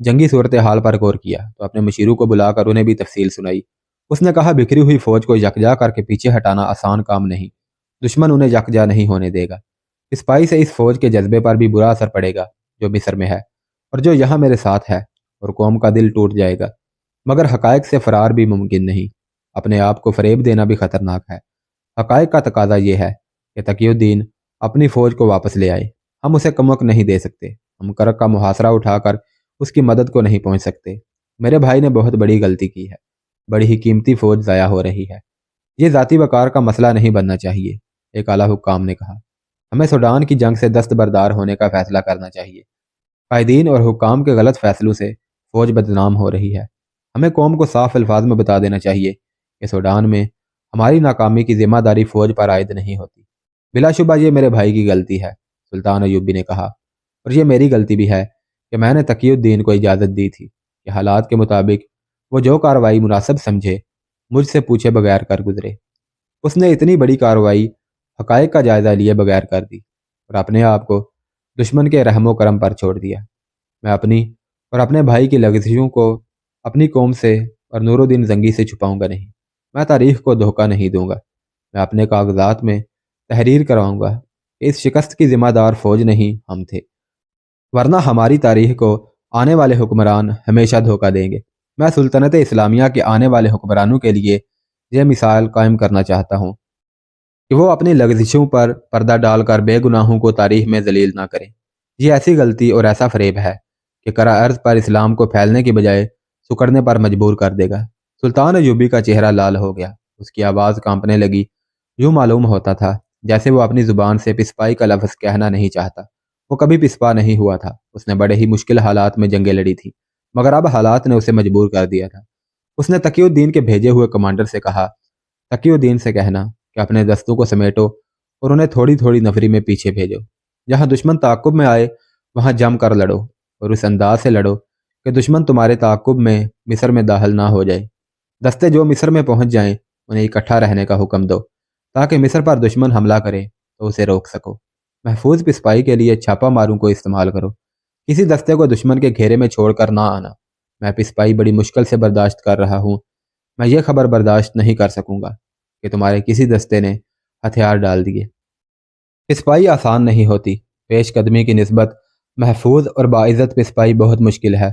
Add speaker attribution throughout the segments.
Speaker 1: جنگی صورتحال پر غور کیا تو اپنے مشیروں کو بلا کر انہیں بھی تفصیل سنائی۔ اس نے کہا بکھری ہوئی فوج کو یکجا کر کے پیچھے ہٹانا آسان کام نہیں، دشمن انہیں یکجا نہیں ہونے دے گا۔ سپاہی سے اس فوج کے جذبے پر بھی برا اثر پڑے گا جو مصر میں ہے اور جو یہاں میرے ساتھ ہے، اور قوم کا دل ٹوٹ جائے گا۔ مگر حقائق سے فرار بھی ممکن نہیں، اپنے آپ کو فریب دینا بھی خطرناک ہے۔ حقائق کا تقاضا یہ ہے کہ تقی الدین اپنی فوج کو واپس لے آئے۔ ہم اسے کمک نہیں دے سکتے، ہم کرک کا محاصرہ اٹھا کر اس کی مدد کو نہیں پہنچ سکتے۔ میرے بھائی نے بہت بڑی غلطی کی ہے، بڑی ہی قیمتی فوج ضائع ہو رہی ہے۔ یہ ذاتی وقار کا مسئلہ نہیں بننا چاہیے، ایک اعلیٰ حکام نے کہا۔ ہمیں سوڈان کی جنگ سے دستبردار ہونے کا فیصلہ کرنا چاہیے۔ قائدین اور حکام کے غلط فیصلوں سے فوج بدنام ہو رہی ہے۔ ہمیں قوم کو صاف الفاظ میں بتا دینا چاہیے کہ سوڈان میں ہماری ناکامی کی ذمہ داری فوج پر عائد نہیں ہوتی۔ بلا شبہ یہ میرے بھائی کی غلطی ہے، سلطان ایوبی نے کہا، اور یہ میری غلطی بھی ہے کہ میں نے تقی الدین کو اجازت دی تھی کہ حالات کے مطابق وہ جو کارروائی مناسب سمجھے مجھ سے پوچھے بغیر کر گزرے۔ اس نے اتنی بڑی کارروائی حقائق کا جائزہ لیے بغیر کر دی اور اپنے آپ کو دشمن کے رحم و کرم پر چھوڑ دیا۔ میں اپنی اور اپنے بھائی کی لغزشوں کو اپنی قوم سے اور نور الدین زنگی سے چھپاؤں گا نہیں۔ میں تاریخ کو دھوکہ نہیں دوں گا۔ میں اپنے کاغذات میں تحریر کرواؤں گا کہ اس شکست کی ذمہ دار فوج نہیں ہم تھے، ورنہ ہماری تاریخ کو آنے والے حکمران ہمیشہ دھوکہ دیں گے۔ میں سلطنت اسلامیہ کے آنے والے حکمرانوں کے لیے یہ مثال قائم کرنا چاہتا ہوں کہ وہ اپنی لغزشوں پر پردہ ڈال کر بے گناہوں کو تاریخ میں ذلیل نہ کریں۔ یہ ایسی غلطی اور ایسا فریب ہے کہ کرہ ارض پر اسلام کو پھیلنے کی بجائے سکڑنے پر مجبور کر دے گا۔ سلطان ایوبی کا چہرہ لال ہو گیا، اس کی آواز کانپنے لگی۔ یوں معلوم ہوتا تھا جیسے وہ اپنی زبان سے پسپائی کا لفظ کہنا نہیں چاہتا۔ وہ کبھی پسپا نہیں ہوا تھا، اس نے بڑے ہی مشکل حالات میں جنگیں لڑی تھی، مگر اب حالات نے اسے مجبور کر دیا تھا۔ اس نے تقی الدین کے بھیجے ہوئے کمانڈر سے کہا، تقی الدین سے کہنا کہ اپنے دستوں کو سمیٹو اور انہیں تھوڑی تھوڑی نفری میں پیچھے بھیجو۔ جہاں دشمن تعاقب میں آئے وہاں جم کر لڑو، اور اس انداز سے لڑو کہ دشمن تمہارے تعاقب میں مصر میں داخل نہ ہو جائے۔ دستے جو مصر میں پہنچ جائیں انہیں اکٹھا رہنے کا حکم دو تاکہ مصر پر دشمن حملہ کرے تو اسے روک سکو۔ محفوظ پسپائی کے لیے چھاپا ماروں کو استعمال کرو، کسی دستے کو دشمن کے گھیرے میں چھوڑ کر نہ آنا۔ میں پسپائی بڑی مشکل سے برداشت کر رہا ہوں، میں یہ خبر برداشت نہیں کر سکوں گا کہ تمہارے کسی دستے نے ہتھیار ڈال دیے۔ پسپائی آسان نہیں ہوتی، پیش قدمی کی نسبت محفوظ اور باعزت پسپائی بہت مشکل ہے۔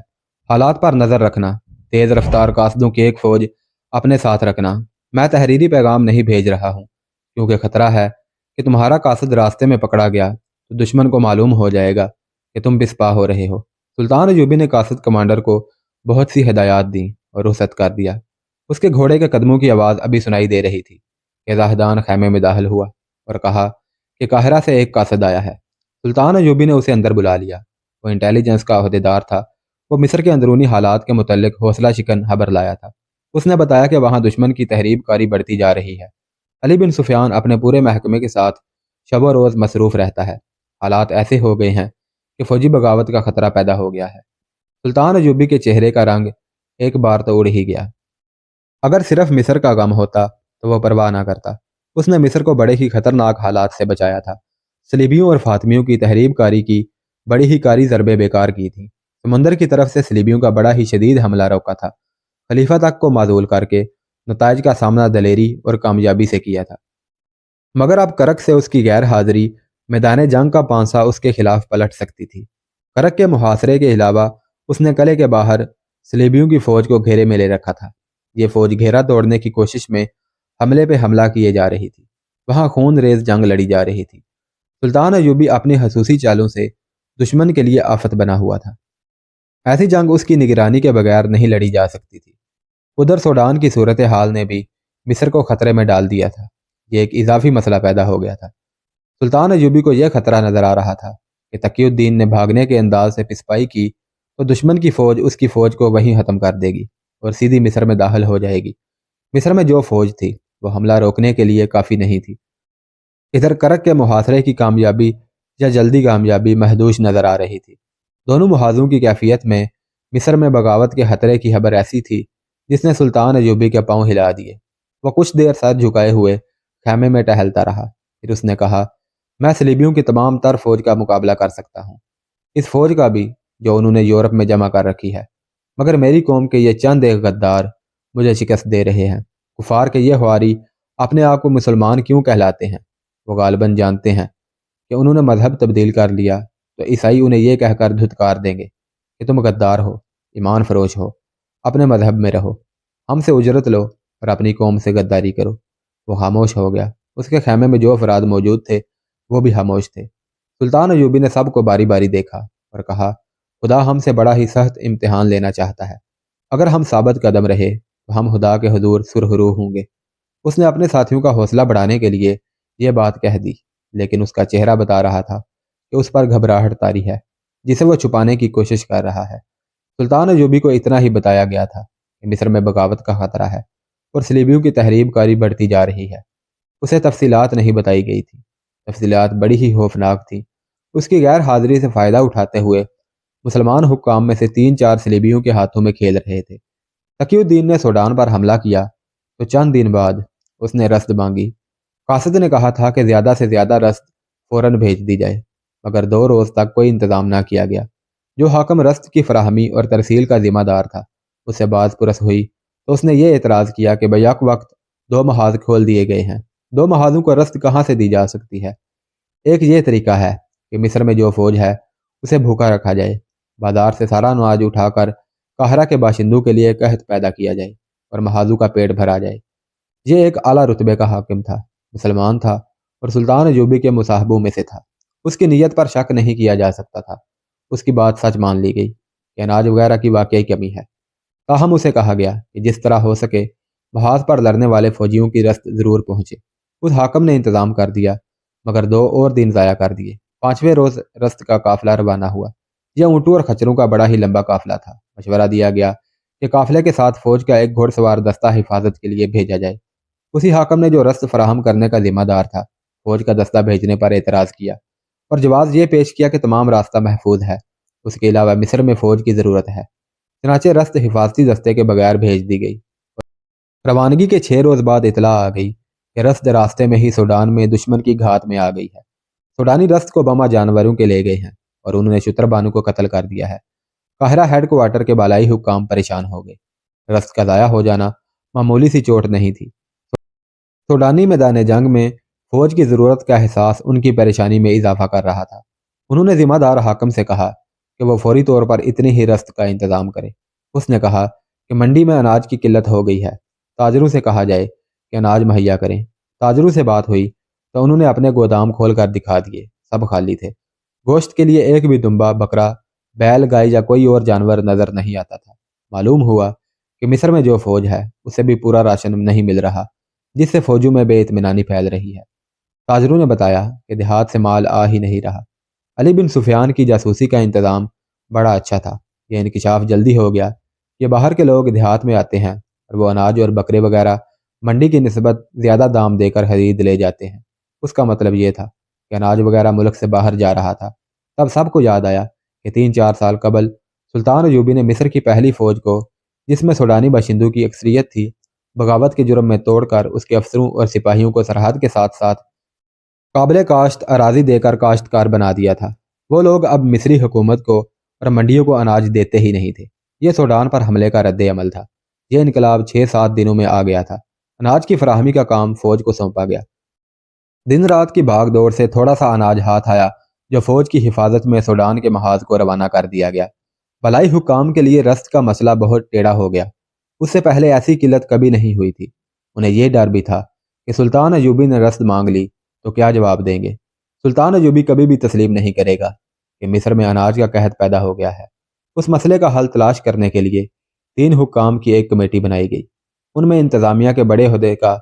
Speaker 1: حالات پر نظر رکھنا، تیز رفتار قاصدوں کی ایک فوج اپنے ساتھ رکھنا۔ میں تحریری پیغام نہیں بھیج رہا ہوں کیونکہ خطرہ ہے کہ تمہارا قاصد راستے میں پکڑا گیا تو دشمن کو معلوم ہو جائے گا کہ تم پسپا ہو رہے ہو۔ سلطان ایوبی نے قاصد کمانڈر کو بہت سی ہدایات دیں اور رخصت کر دیا۔ اس کے گھوڑے کے قدموں کی آواز ابھی سنائی دے رہی تھی کہ زاہدان خیمے میں داخل ہوا اور کہا کہ قاہرہ سے ایک قاصد آیا ہے۔ سلطان ایوبی نے اسے اندر بلا لیا۔ وہ انٹیلیجنس کا عہدیدار تھا، وہ مصر کے اندرونی حالات کے متعلق حوصلہ شکن خبر لایا تھا۔ اس نے بتایا کہ وہاں دشمن کی تحریب کاری بڑھتی جا رہی ہے۔ علی بن سفیان اپنے پورے محکمے کے ساتھ شب و روز مصروف رہتا ہے۔ حالات ایسے ہو گئے ہیں کہ فوجی بغاوت کا خطرہ پیدا ہو گیا ہے۔ سلطان ایوبی کے چہرے کا رنگ ایک بار تو اڑ ہی گیا۔ اگر صرف مصر کا غم ہوتا تو وہ پرواہ نہ کرتا۔ اس نے مصر کو بڑے ہی خطرناک حالات سے بچایا تھا۔ صلیبیوں اور فاطمیوں کی تحریب کاری کی بڑی ہی کاری ضربیں بیکار کی تھیں۔ سمندر کی طرف سے صلیبیوں کا بڑا ہی شدید حملہ روکا تھا۔ خلیفہ تک کو معزول کر کے نتائج کا سامنا دلیری اور کامیابی سے کیا تھا۔ مگر اب کرک سے اس کی غیر حاضری میدان جنگ کا پانسا اس کے خلاف پلٹ سکتی تھی۔ کرک کے محاصرے کے علاوہ اس نے قلعے کے باہر صلیبیوں کی فوج کو گھیرے میں لے رکھا تھا۔ یہ فوج گھیرا توڑنے کی کوشش میں حملے پہ حملہ کیے جا رہی تھی۔ وہاں خون ریز جنگ لڑی جا رہی تھی۔ سلطان ایوبی اپنی خصوصی چالوں سے دشمن کے لیے آفت بنا ہوا تھا۔ ایسی جنگ اس کی نگرانی کے بغیر نہیں لڑی جا سکتی تھی۔ ادھر سوڈان کی صورتحال نے بھی مصر کو خطرے میں ڈال دیا تھا۔ یہ ایک اضافی مسئلہ پیدا ہو گیا تھا۔ سلطان ایوبی کو یہ خطرہ نظر آ رہا تھا کہ تقی الدین نے بھاگنے کے انداز سے پسپائی کی تو دشمن کی فوج اس کی فوج کو وہیں ختم کر دے گی اور سیدھی مصر میں داخل ہو جائے گی۔ مصر میں جو فوج تھی وہ حملہ روکنے کے لیے کافی نہیں تھی۔ ادھر کرک کے محاصرے کی کامیابی یا جلدی کامیابی محدود نظر آ رہی تھی۔ دونوں محاذوں کی کیفیت میں مصر میں بغاوت کے خطرے کی خبر ایسی تھی جس نے سلطان ایوبی کے پاؤں ہلا دیے۔ وہ کچھ دیر سر جھکائے ہوئے خیمے میں ٹہلتا رہا، پھر اس نے کہا، میں صلیبیوں کی تمام تر فوج کا مقابلہ کر سکتا ہوں۔ اس فوج کا بھی جو انہوں نے یورپ میں جمع کر رکھی ہے، مگر میری قوم کے یہ چند ایک غدار مجھے شکست دے رہے ہیں۔ کفار کے یہ خواری اپنے آپ کو مسلمان کیوں کہلاتے ہیں؟ وہ غالباً جانتے ہیں کہ انہوں نے مذہب تبدیل کر لیا تو عیسائی انہیں یہ کہہ کر دھتکار دیں گے کہ تم غدار ہو، ایمان فروش ہو، اپنے مذہب میں رہو، ہم سے اجرت لو اور اپنی قوم سے غداری کرو۔ وہ خاموش ہو گیا۔ اس کے خیمے میں جو افراد موجود تھے وہ بھی خاموش تھے۔ سلطان ایوبی نے سب کو باری باری دیکھا اور کہا، خدا ہم سے بڑا ہی سخت امتحان لینا چاہتا ہے۔ اگر ہم ثابت قدم رہے تو ہم خدا کے حضور سرخرو ہوں گے۔ اس نے اپنے ساتھیوں کا حوصلہ بڑھانے کے لیے یہ بات کہہ دی، لیکن اس کا چہرہ بتا رہا تھا کہ اس پر گھبراہٹ طاری ہے جسے وہ چھپانے کی کوشش کر رہا ہے۔ سلطان ایوبی کو اتنا ہی بتایا گیا تھا کہ مصر میں بغاوت کا خطرہ ہے اور صلیبیوں کی تحریب کاری بڑھتی جا رہی ہے۔ اسے تفصیلات نہیں بتائی گئی تھی۔ تفصیلات بڑی ہی خوفناک تھیں۔ اس کی غیر حاضری سے فائدہ اٹھاتے ہوئے مسلمان حکام میں سے 3-4 صلیبیوں کے ہاتھوں میں کھیل رہے تھے۔ تقی الدین نے سوڈان پر حملہ کیا تو چند دن بعد اس نے رسد مانگی۔ قاصد نے کہا تھا کہ زیادہ سے زیادہ رسد فوراً بھیج دی جائے، مگر 2 روز تک کوئی انتظام نہ کیا گیا۔ جو حاکم رسد کی فراہمی اور ترسیل کا ذمہ دار تھا اس سے باز پرس ہوئی تو اس نے یہ اعتراض کیا کہ بیک وقت 2 محاذ کھول دیے گئے ہیں، 2 محاذوں کو رسد کہاں سے دی جا سکتی ہے؟ ایک یہ طریقہ ہے کہ مصر میں جو فوج ہے اسے بھوکا رکھا جائے، بازار سے سارا اناج اٹھا کر قاہرہ کے باشندوں کے لیے قحط پیدا کیا جائے اور محاذوں کا پیٹ بھرا جائے۔ یہ ایک اعلیٰ رتبے کا حاکم تھا، مسلمان تھا اور سلطان ایوبی کے مصاحبوں میں سے تھا۔ اس کی نیت پر شک نہیں کیا جا سکتا تھا۔ اس کی بات سچ مان لی گئی کہ اناج وغیرہ کی واقعی کمی ہے۔ تاہم اسے کہا گیا کہ جس طرح ہو سکے محاذ پر لڑنے والے فوجیوں کی رسد ضرور پہنچے۔ اس حاکم نے انتظام کر دیا، مگر 2 اور دن ضائع کر دیے۔ 5ویں روز رسد کا قافلہ روانہ ہوا۔ یہ اونٹوں اور خچروں کا بڑا ہی لمبا قافلہ تھا۔ مشورہ دیا گیا کہ قافلے کے ساتھ فوج کا ایک گھوڑ سوار دستہ حفاظت کے لیے بھیجا جائے۔ اسی حاکم نے جو رسد فراہم کرنے کا ذمہ دار تھا فوج کا دستہ بھیجنے پر اعتراض کیا اور جواز یہ پیش کیا کہ تمام راستہ محفوظ ہے، اس کے علاوہ مصر میں فوج کی ضرورت ہے۔ چنانچہ رسد حفاظتی دستے کے بغیر بھیج دی گئی۔ روانگی کے 6 روز بعد اطلاع آ گئی کہ رسد راستے میں ہی سوڈان میں دشمن کی گھات میں آ گئی ہے۔ سوڈانی رسد کو بما جانوروں کے لے گئے ہیں اور انہوں نے شتر بانو کو قتل کر دیا ہے۔ قاہرہ ہیڈ کوارٹر کے بالائی حکام پریشان ہو گئے۔ رسد کا ضائع ہو جانا معمولی سی چوٹ نہیں تھی۔ سوڈانی میدان جنگ میں فوج کی ضرورت کا احساس ان کی پریشانی میں اضافہ کر رہا تھا۔ انہوں نے ذمہ دار حاکم سے کہا کہ وہ فوری طور پر اتنی ہی رسد کا انتظام کرے۔ اس نے کہا کہ منڈی میں اناج کی قلت ہو گئی ہے، تاجروں سے کہا جائے کہ اناج مہیا کریں۔ تاجروں سے بات ہوئی تو انہوں نے اپنے گودام کھول کر دکھا دیے، سب خالی تھے۔ گوشت کے لیے ایک بھی دمبا، بکرا، بیل، گائے یا کوئی اور جانور نظر نہیں آتا تھا۔ معلوم ہوا کہ مصر میں جو فوج ہے اسے بھی پورا راشن نہیں مل رہا، جس سے فوجوں میں بے اطمینانی پھیل رہی ہے۔ تاجروں نے بتایا کہ دیہات سے مال آ ہی نہیں رہا۔ علی بن سفیان کی جاسوسی کا انتظام بڑا اچھا تھا۔ یہ انکشاف جلدی ہو گیا کہ باہر کے لوگ دیہات میں آتے ہیں اور وہ اناج اور بکرے وغیرہ منڈی کی نسبت زیادہ دام دے کر خرید لے جاتے ہیں۔ اس کا مطلب یہ تھا کہ اناج وغیرہ ملک سے باہر جا رہا تھا۔ تب سب کو یاد آیا کہ 3-4 سال قبل سلطان ایوبی نے مصر کی پہلی فوج کو، جس میں سوڈانی باشندوں کی اکثریت تھی، بغاوت کے جرم میں توڑ کر اس کے افسروں اور سپاہیوں کو سرحد کے ساتھ ساتھ قابل کاشت اراضی دے کر کاشتکار بنا دیا تھا۔ وہ لوگ اب مصری حکومت کو اور منڈیوں کو اناج دیتے ہی نہیں تھے۔ یہ سوڈان پر حملے کا رد عمل تھا۔ یہ انقلاب 6-7 دنوں میں آ گیا تھا۔ اناج کی فراہمی کا کام فوج کو سونپا گیا۔ دن رات کی بھاگ دوڑ سے تھوڑا سا اناج ہاتھ آیا جو فوج کی حفاظت میں سوڈان کے محاذ کو روانہ کر دیا گیا۔ بلائی حکام کے لیے رسد کا مسئلہ بہت ٹیڑھا ہو گیا۔ اس سے پہلے ایسی قلت کبھی نہیں ہوئی تھی۔ انہیں یہ ڈر بھی تھا کہ سلطان ایوبی نے رسد مانگ لی تو کیا جواب دیں گے۔ سلطان ایوبی کبھی بھی تسلیم نہیں کرے گا کہ مصر میں اناج کا قحط پیدا ہو گیا ہے۔ اس مسئلے کا حل تلاش کرنے کے لیے 3 حکام کی ایک کمیٹی بنائی گئی۔ ان میں انتظامیہ کے بڑے عہدے کا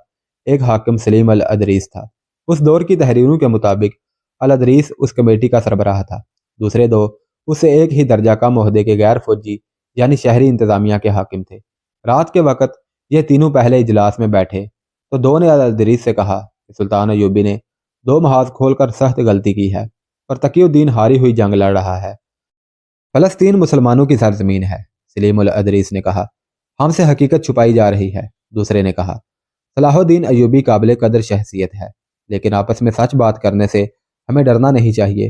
Speaker 1: ایک حاکم سلیم الادریس تھا۔ اس دور کی تحریروں کے مطابق الادریس اس کمیٹی کا سربراہ تھا۔ دوسرے 2 اس سے ایک ہی درجہ کم عہدے کے غیر فوجی یعنی شہری انتظامیہ کے حاکم تھے۔ رات کے وقت یہ تینوں پہلے اجلاس میں بیٹھے تو 2 نے الادریس سے کہا کہ سلطان ایوبی نے 2 محاذ کھول کر سخت غلطی کی ہے اور تقی الدین ہاری ہوئی جنگ لڑ رہا ہے۔ فلسطین مسلمانوں کی سرزمین ہے، سلیم الادریس نے کہا۔ ہم سے حقیقت چھپائی جا رہی ہے، دوسرے نے کہا۔ صلاح الدین ایوبی قابل قدر شخصیت ہے، لیکن آپس میں سچ بات کرنے سے ہمیں ڈرنا نہیں چاہیے۔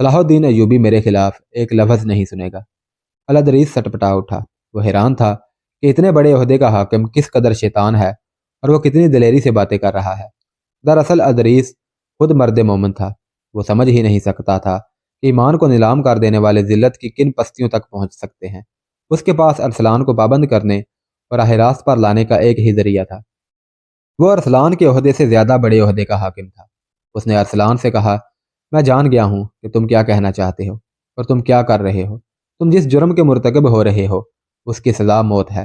Speaker 1: صلاح الدین ایوبی میرے خلاف ایک لفظ نہیں سنے گا۔ الادریس سٹپٹا اٹھا۔ وہ حیران تھا کہ اتنے بڑے عہدے کا حاکم کس قدر شیطان ہے اور وہ کتنی دلیری سے باتیں کر رہا ہے۔ دراصل ادریس خود مرد مومن تھا۔ وہ سمجھ ہی نہیں سکتا تھا کہ ایمان کو نیلام کر دینے والے ذلت کی کن پستیوں تک پہنچ سکتے ہیں۔ اس کے پاس ارسلان کو پابند کرنے اور راہ راست پر لانے کا ایک ہی ذریعہ تھا۔ وہ ارسلان کے عہدے سے زیادہ بڑے عہدے کا حاکم تھا۔ اس نے ارسلان سے کہا، میں جان گیا ہوں کہ تم کیا کہنا چاہتے ہو اور تم کیا کر رہے ہو۔ تم جس جرم کے مرتکب ہو رہے ہو اس کی سزا موت ہے۔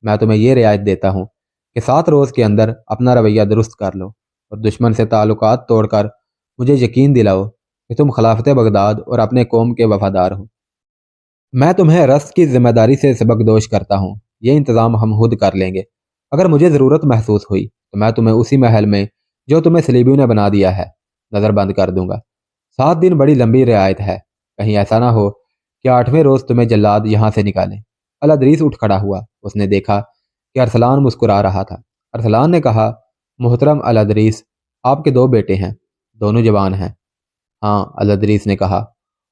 Speaker 1: میں تمہیں یہ رعایت دیتا ہوں کہ 7 روز کے اندر اپنا رویہ درست کر لو اور دشمن سے تعلقات توڑ کر مجھے یقین دلاؤ کہ تم خلافت بغداد اور اپنے قوم کے وفادار ہو۔ میں تمہیں رسط کی ذمہ داری سے سبکدوش کرتا ہوں۔ یہ انتظام ہم خود کر لیں گے۔ اگر مجھے ضرورت محسوس ہوئی تو میں تمہیں اسی محل میں جو تمہیں صلیبیوں نے بنا دیا ہے نظر بند کر دوں گا۔ 7 دن بڑی لمبی رعایت ہے، کہیں ایسا نہ ہو کہ 8ویں روز تمہیں جلاد یہاں سے نکالیں۔ الادریس اٹھ کھڑا ہوا۔ اس نے دیکھا کہ ارسلان مسکرا رہا تھا۔ ارسلان نے کہا، محترم الادریس، آپ کے 2 بیٹے ہیں، دونوں جوان ہیں۔ ہاں، الادریس نے کہا۔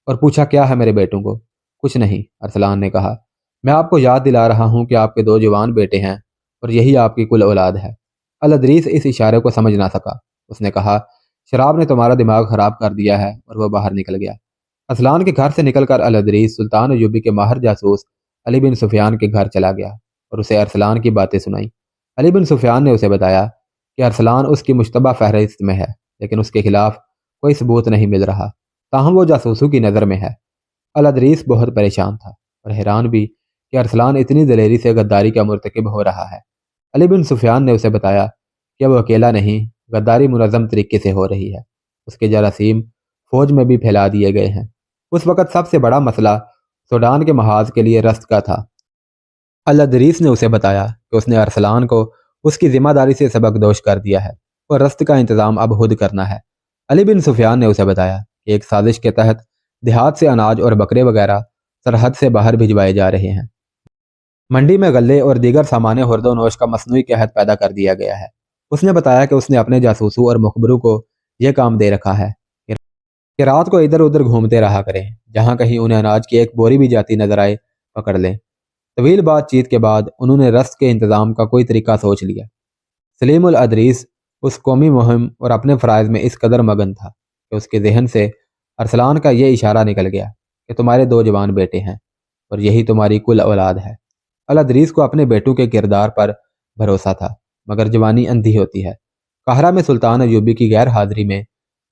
Speaker 1: اور پوچھا، کیا ہے میرے بیٹوں کو؟ کچھ نہیں، ارسلان نے کہا۔ میں آپ کو یاد دلا رہا ہوں کہ آپ کے 2 جوان بیٹے ہیں اور یہی آپ کی کل اولاد ہے۔ الادریس اس اشارے کو سمجھ نہ سکا۔ اس نے کہا، شراب نے تمہارا دماغ خراب کر دیا ہے، اور وہ باہر نکل گیا۔ ارسلان کے گھر سے نکل کر الادریس سلطان ایوبی کے ماہر جاسوس علی بن سفیان کے گھر چلا گیا اور اسے ارسلان کی باتیں سنائیں۔ علی بن سفیان نے اسے بتایا کہ ارسلان اس کی مشتبہ فہرست میں ہے، لیکن اس کے خلاف کوئی ثبوت نہیں مل رہا، تاہم وہ جاسوسوں کی نظر میں ہے۔ الادریس بہت پریشان تھا اور حیران بھی کہ ارسلان اتنی دلیری سے غداری کا مرتکب ہو رہا ہے۔ علی بن سفیان نے اسے بتایا کہ وہ اکیلا نہیں، غداری منظم طریقے سے ہو رہی ہے۔ اس کے جراثیم فوج میں بھی پھیلا دیے گئے ہیں۔ اس وقت سب سے بڑا مسئلہ سوڈان کے محاذ کے لیے رسط کا تھا۔ الادریس نے اسے بتایا کہ اس نے ارسلان کو اس کی ذمہ داری سے سبکدوش کر دیا ہے اور رسط کا انتظام اب خود کرنا ہے۔ علی بن سفیان نے اسے بتایا کہ ایک سازش کے تحت دیہات سے اناج اور بکرے وغیرہ سرحد سے باہر بھجوائے جا رہے ہیں۔ منڈی میں غلے اور دیگر سامان خورد و نوش کا مصنوعی قحط پیدا کر دیا گیا ہے۔ اس نے بتایا کہ اس نے اپنے جاسوسوں اور مخبروں کو یہ کام دے رکھا ہے کہ رات کو ادھر ادھر گھومتے رہا کریں، جہاں کہیں انہیں اناج کی ایک بوری بھی جاتی نظر آئے پکڑ لیں۔ طویل بات چیت کے بعد انہوں نے رسط کے انتظام کا کوئی طریقہ سوچ لیا۔ سلیم الادریس اس قومی مہم اور اپنے فرائض میں اس قدر مگن تھا کہ اس کے ذہن سے ارسلان کا یہ اشارہ نکل گیا کہ تمہارے 2 جوان بیٹے ہیں اور یہی تمہاری کل اولاد ہے۔ الادریس کو اپنے بیٹوں کے کردار پر بھروسہ تھا، مگر جوانی اندھی ہوتی ہے۔ قاہرہ میں سلطان ایوبی کی غیر حاضری میں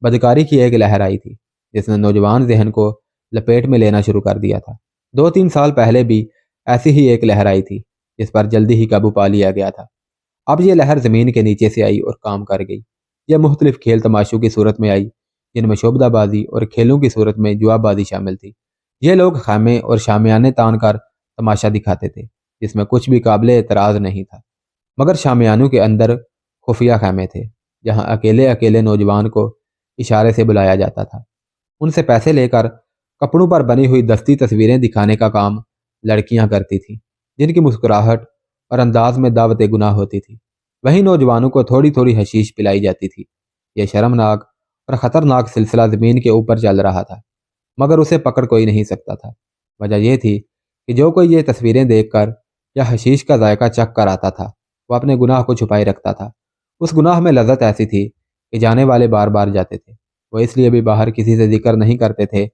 Speaker 1: بدکاری کی ایک لہر آئی تھی جس نے نوجوان ذہن کو لپیٹ میں لینا شروع کر دیا تھا۔ 2-3 سال پہلے بھی ایسی ہی ایک لہر آئی تھی جس پر جلدی ہی قابو پا لیا گیا تھا۔ اب یہ لہر زمین کے نیچے سے آئی اور کام کر گئی۔ یہ مختلف کھیل تماشوں کی صورت میں آئی، جن میں شعبدہ بازی اور کھیلوں کی صورت میں جوا بازی شامل تھی۔ یہ لوگ خیمے اور شامیانے تان کر تماشا دکھاتے تھے، جس میں کچھ بھی قابل اعتراض نہیں تھا، مگر شامیانوں کے اندر خفیہ خیمے تھے جہاں اکیلے اکیلے نوجوان کو اشارے سے بلایا جاتا تھا۔ ان سے پیسے لے کر کپڑوں پر بنی ہوئی دستی تصویریں دکھانے کا کام لڑکیاں کرتی تھیں، جن کی مسکراہٹ اور انداز میں دعوت گناہ ہوتی تھی۔ وہیں نوجوانوں کو تھوڑی تھوڑی حشیش پلائی جاتی تھی۔ یہ شرمناک اور خطرناک سلسلہ زمین کے اوپر چل رہا تھا، مگر اسے پکڑ کوئی نہیں سکتا تھا۔ وجہ یہ تھی کہ جو کوئی یہ تصویریں دیکھ کر یا حشیش کا ذائقہ چکھ کر آتا تھا، وہ اپنے گناہ کو چھپائے رکھتا تھا۔ اس گناہ میں لذت ایسی تھی کہ جانے والے بار بار جاتے تھے۔ وہ اس لیے بھی باہر کسی سے ذکر نہیں کرتے تھے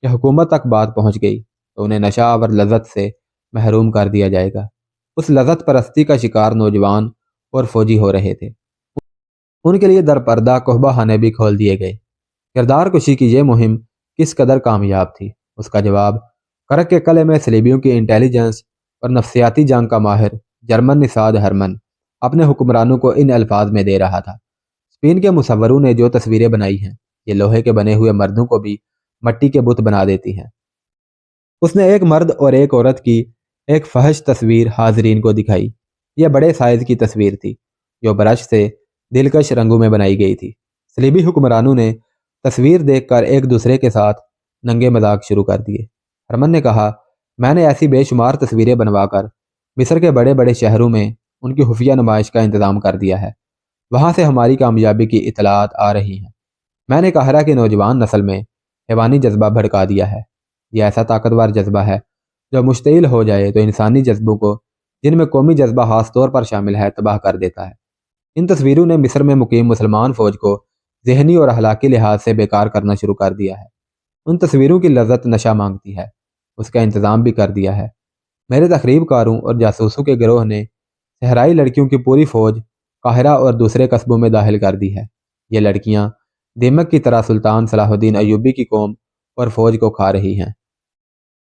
Speaker 1: کہ حکومت تک بات پہنچ گئی تو انہیں نشہ آور لذت سے محروم کر دیا جائے گا۔ اس لذت پرستی کا شکار نوجوان اور فوجی ہو رہے تھے۔ ان کے لیے درپردہ قحبہ خانے بھی کھول دیے گئے۔ کردار کشی کی یہ مہم کس قدر کامیاب تھی، اس کا جواب کرک کے قلعے میں صلیبیوں کی انٹیلیجنس اور نفسیاتی جنگ کا ماہر جرمن نژاد ہرمن اپنے حکمرانوں کو ان الفاظ میں دے رہا تھا۔ اسپین کے مصوروں نے جو تصویریں بنائی ہیں، یہ لوہے کے بنے ہوئے مردوں کو بھی مٹی کے بت بنا دیتی ہیں۔ اس نے ایک مرد اور ایک عورت کی ایک فحش تصویر حاضرین کو دکھائی۔ یہ بڑے سائز کی تصویر تھی جو برش سے دلکش رنگوں میں بنائی گئی تھی۔ صلیبی حکمرانوں نے تصویر دیکھ کر ایک دوسرے کے ساتھ ننگے مذاق شروع کر دیے۔ ہرمن نے کہا، میں نے ایسی بے شمار تصویریں بنوا کر مصر کے بڑے بڑے شہروں میں ان کی خفیہ نمائش کا انتظام کر دیا ہے۔ وہاں سے ہماری کامیابی کی اطلاعات آ رہی ہیں۔ میں نے قاہرہ کی نوجوان نسل میں حیوانی جذبہ بھڑکا دیا ہے۔ یہ ایسا طاقتور جذبہ ہے جو مشتعل ہو جائے تو انسانی جذبوں کو، جن میں قومی جذبہ خاص طور پر شامل ہے، تباہ کر دیتا ہے۔ ان تصویروں نے مصر میں مقیم مسلمان فوج کو ذہنی اور اخلاقی لحاظ سے بیکار کرنا شروع کر دیا ہے۔ ان تصویروں کی لذت نشہ مانگتی ہے، اس کا انتظام بھی کر دیا ہے۔ میرے تخریب کاروں اور جاسوسوں کے گروہ نے صحرائی لڑکیوں کی پوری فوج قاہرہ اور دوسرے قصبوں میں داخل کر دی ہے۔ یہ لڑکیاں دیمک کی طرح سلطان صلاح الدین ایوبی کی قوم اور فوج کو کھا رہی ہیں۔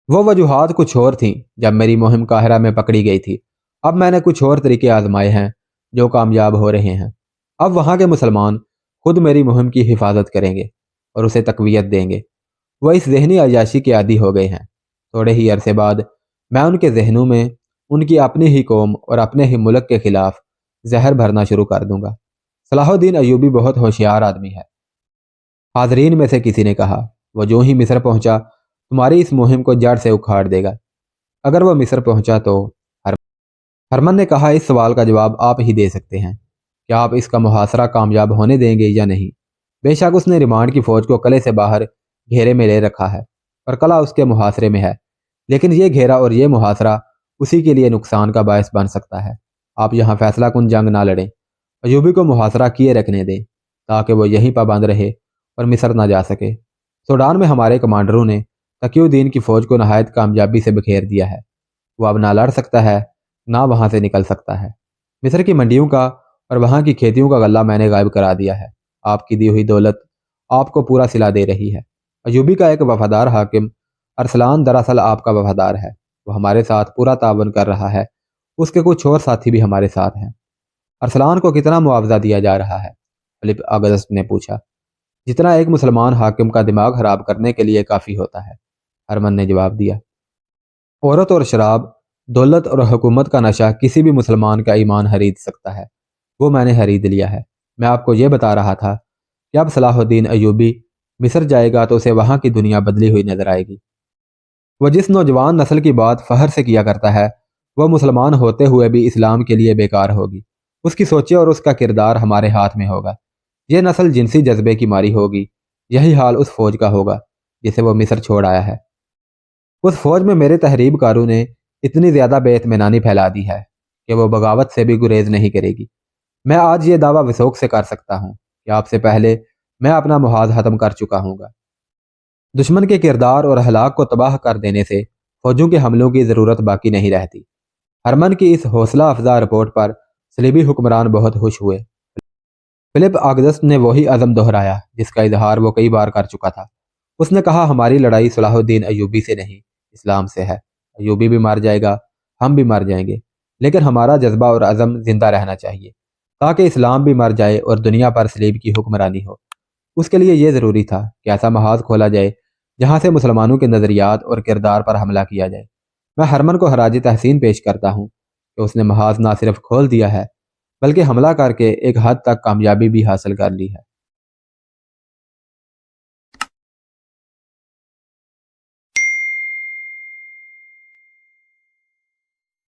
Speaker 1: وہ وجوہات کچھ اور تھیں جب میری مہم قاہرہ میں پکڑی گئی تھی۔ اب میں نے کچھ اور طریقے آزمائے ہیں جو کامیاب ہو رہے ہیں۔ اب وہاں کے مسلمان خود میری مہم کی حفاظت کریں گے اور اسے تقویت دیں گے۔ وہ اس ذہنی عیاشی کے عادی ہو گئے ہیں۔ تھوڑے ہی عرصے بعد میں ان کے ذہنوں میں ان کی اپنی ہی قوم اور اپنے ہی ملک کے خلاف زہر بھرنا شروع کر دوں گا۔ صلاح الدین ایوبی بہت ہوشیار آدمی ہے، حاضرین میں سے کسی نے کہا۔ وہ جو ہی مصر پہنچا تمہاری اس مہم کو جڑ سے اکھاڑ دے گا۔ اگر وہ مصر پہنچا تو ہرمن نے کہا، اس سوال کا جواب آپ ہی دے سکتے ہیں۔ کیا آپ اس کا محاصرہ کامیاب ہونے دیں گے یا نہیں؟ بے شک اس نے ریمانڈ کی فوج کو قلعے سے باہر گھیرے میں لے رکھا ہے اور قلعہ اس کے محاصرے میں ہے، لیکن یہ گھیرا اور یہ محاصرہ اسی کے لیے نقصان کا باعث بن سکتا ہے۔ آپ یہاں فیصلہ کن جنگ نہ لڑیں، ایوبی کو محاصرہ کیے رکھنے دیں تاکہ وہ یہیں پابند رہے اور مصر نہ جا سکے۔ سوڈان میں ہمارے کمانڈروں نے تقی الدین کی فوج کو نہایت کامیابی سے بکھیر دیا ہے۔ وہ اب نہ لڑ سکتا ہے نہ وہاں سے نکل سکتا ہے۔ مصر کی منڈیوں کا اور وہاں کی کھیتیوں کا غلہ میں نے غائب کرا دیا ہے۔ آپ کی دی ہوئی دولت آپ کو پورا صلہ دے رہی ہے۔ ایوبی کا ایک وفادار حاکم ارسلان دراصل آپ کا وفادار ہے۔ وہ ہمارے ساتھ پورا تعاون کر رہا ہے۔ اس کے کچھ اور ساتھی بھی ہمارے ساتھ ہیں۔ ارسلان کو کتنا معاوضہ دیا جا رہا ہے؟ فلپ اگست نے پوچھا۔ جتنا ایک مسلمان حاکم کا دماغ خراب کرنے کے لیے کافی ہوتا ہے، ہرمن نے جواب دیا۔ عورت اور شراب، دولت اور حکومت کا نشہ کسی بھی مسلمان کا ایمان خرید سکتا ہے۔ وہ میں نے خرید لیا ہے۔ میں آپ کو یہ بتا رہا تھا کہ اب صلاح الدین ایوبی مصر جائے گا تو اسے وہاں کی دنیا بدلی ہوئی نظر آئے گی۔ وہ جس نوجوان نسل کی بات فخر سے کیا کرتا ہے، وہ مسلمان ہوتے ہوئے بھی اسلام کے لیے بیکار ہوگی۔ اس کی سوچیں اور اس کا کردار ہمارے ہاتھ میں ہوگا۔ یہ نسل جنسی جذبے کی ماری ہوگی۔ یہی حال اس فوج کا ہوگا جسے وہ مصر چھوڑ آیا ہے۔ اس فوج میں میرے تحریب کاروں نے اتنی زیادہ بے اطمینانی پھیلا دی ہے کہ وہ بغاوت سے بھی گریز نہیں کرے گی۔ میں آج یہ دعویٰ وثوق سے کر سکتا ہوں کہ آپ سے پہلے میں اپنا محاذ ختم کر چکا ہوں گا۔ دشمن کے کردار اور ہلاک کو تباہ کر دینے سے فوجوں کے حملوں کی ضرورت باقی نہیں رہتی۔ ہرمن کی اس حوصلہ افزا رپورٹ پر صلیبی حکمران بہت خوش ہوئے۔ فلپ اگست نے وہی عزم دہرایا جس کا اظہار وہ کئی بار کر چکا تھا۔ اس نے کہا، ہماری لڑائی صلاح الدین ایوبی سے نہیں، اسلام سے ہے۔ ایوبی بھی مر جائے گا، ہم بھی مر جائیں گے، لیکن ہمارا جذبہ اور عزم زندہ رہنا چاہیے تاکہ اسلام بھی مر جائے اور دنیا پر صلیب کی حکمرانی ہو۔ اس کے لیے یہ ضروری تھا کہ ایسا محاذ کھولا جائے جہاں سے مسلمانوں کے نظریات اور کردار پر حملہ کیا جائے۔ میں ہرمن کو خراج تحسین پیش کرتا ہوں کہ اس نے محاذ نہ صرف کھول دیا ہے بلکہ حملہ کر کے ایک حد تک کامیابی بھی حاصل کر لی ہے۔